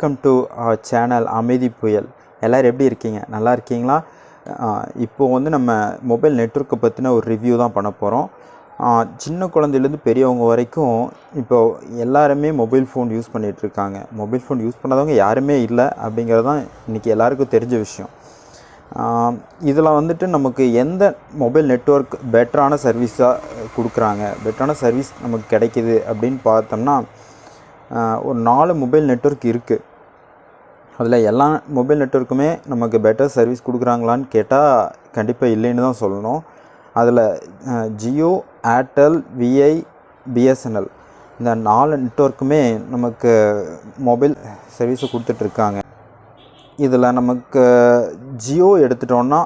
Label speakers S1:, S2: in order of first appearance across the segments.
S1: Welcome to our channel அமைதி புயல். எல்லோரும் எப்படி இருக்கீங்க? நல்லா இருக்கீங்களா? இப்போ வந்து நம்ம மொபைல் நெட்வொர்க்கை பற்றின ஒரு ரிவ்யூ தான் பண்ண போகிறோம். சின்ன குழந்தையிலேருந்து பெரியவங்க வரைக்கும் இப்போ எல்லாருமே மொபைல் ஃபோன் யூஸ் பண்ணிகிட்ருக்காங்க. மொபைல் ஃபோன் யூஸ் பண்ணாதவங்க யாருமே இல்லை அப்படிங்கிறது தான் இன்றைக்கி எல்லாருக்கும் தெரிஞ்ச விஷயம். இதில் வந்துட்டு நமக்கு எந்த மொபைல் நெட்வொர்க் பெட்டரான சர்வீஸாக கொடுக்குறாங்க, பெட்டரான சர்வீஸ் நமக்கு கிடைக்கிது அப்படின்னு பார்த்தோம்னா ஒரு 4 மொபைல் நெட்வொர்க் இருக்குது. அதில் எல்லா மொபைல் நெட்வொர்க்குமே நமக்கு பெட்டர் சர்வீஸ் கொடுக்குறாங்களான்னு கேட்டால் கண்டிப்பாக இல்லைன்னு தான் சொல்லணும். அதில் ஜியோ, ஏர்டெல், விஐ, பிஎஸ்என்எல் இந்த 4 நெட்வொர்க்குமே நமக்கு மொபைல் சர்வீஸை கொடுத்துட்ருக்காங்க. இதில் நமக்கு ஜியோ எடுத்துட்டோன்னா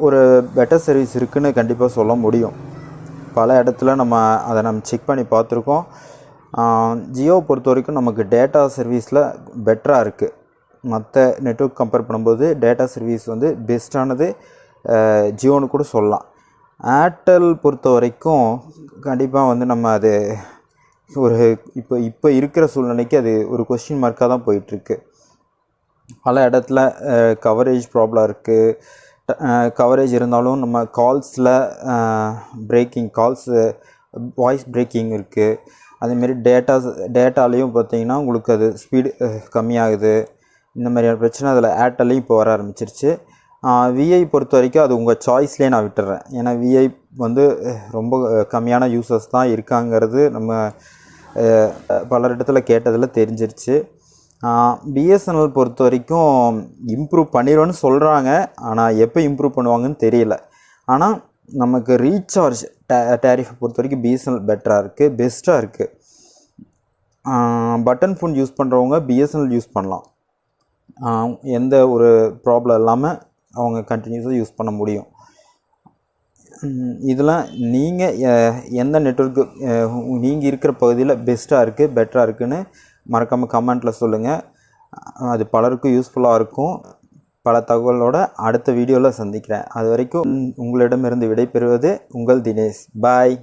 S1: ஒரு பெட்டர் சர்வீஸ் இருக்குதுன்னு கண்டிப்பாக சொல்ல முடியும். பல இடத்துல அதை நம்ம செக் பண்ணி பார்த்துருக்கோம். ஜியோ பொறுத்த வரைக்கும் நமக்கு டேட்டா சர்வீஸில் பெட்டராக இருக்குது. மற்ற நெட்வொர்க் கம்பேர் பண்ணும்போது டேட்டா சர்வீஸ் வந்து பெஸ்ட்டானது ஜியோன்னு கூட சொல்லலாம். ஏர்டெல் பொறுத்த வரைக்கும் கண்டிப்பாக வந்து நம்ம அது ஒரு இப்போ இருக்கிற சூழ்நிலைக்கு அது ஒரு கொஸ்டின் மார்க்காக தான் போயிட்டுருக்கு. பல இடத்துல கவரேஜ் ப்ராப்ளம் இருக்குது. கவரேஜ் இருந்தாலும் நம்ம கால்ஸில் வாய்ஸ் பிரேக்கிங் இருக்குது. அதேமாரி டேட்டாலேயும் பார்த்திங்கன்னா உங்களுக்கு அது ஸ்பீடு கம்மியாகுது. இந்த மாதிரியான பிரச்சனை அதில் ஏர்டெல்லையும் இப்போ வர ஆரம்பிச்சிருச்சு. விஐ பொறுத்த வரைக்கும் அது உங்கள் சாய்ஸ்லேயே நான் விட்டுறேன். ஏன்னா விஐ வந்து ரொம்ப கம்மியான யூசர்ஸ் தான் இருக்காங்கிறது நம்ம பல இடத்துல கேட்டதில் தெரிஞ்சிருச்சு. பிஎஸ்என்எல் பொறுத்த வரைக்கும் இம்ப்ரூவ் பண்ணிடுவோன்னு சொல்கிறாங்க. ஆனால் எப்போ இம்ப்ரூவ் பண்ணுவாங்கன்னு தெரியல. ஆனால் நமக்கு ரீசார்ஜ் டேரிஃபை பொறுத்த வரைக்கும் பிஎஸ்என்எல் பெட்டராக இருக்குது, பெஸ்ட்டாக இருக்குது. பட்டன் ஃபோன் யூஸ் பண்ணுறவங்க பிஎஸ்என்எல் யூஸ் பண்ணலாம். எந்த ஒரு ப்ராப்ளம் இல்லாமல் அவங்க கண்டினியூஸாக யூஸ் பண்ண முடியும். இதில் நீங்கள் எந்த நெட்வொர்க்கு நீங்கள் இருக்கிற பகுதியில் பெஸ்ட்டாக இருக்குது, பெட்டராக இருக்குதுன்னு மறக்காமல் கமெண்ட்டில் சொல்லுங்கள். அது பலருக்கும் யூஸ்ஃபுல்லாக இருக்கும். பல தகவலோடு அடுத்த வீடியோவில் சந்திக்கிறேன். அது வரைக்கும் உங்களிடமிருந்து விடைபெறுவது உங்கள் தினேஷ். பாய்.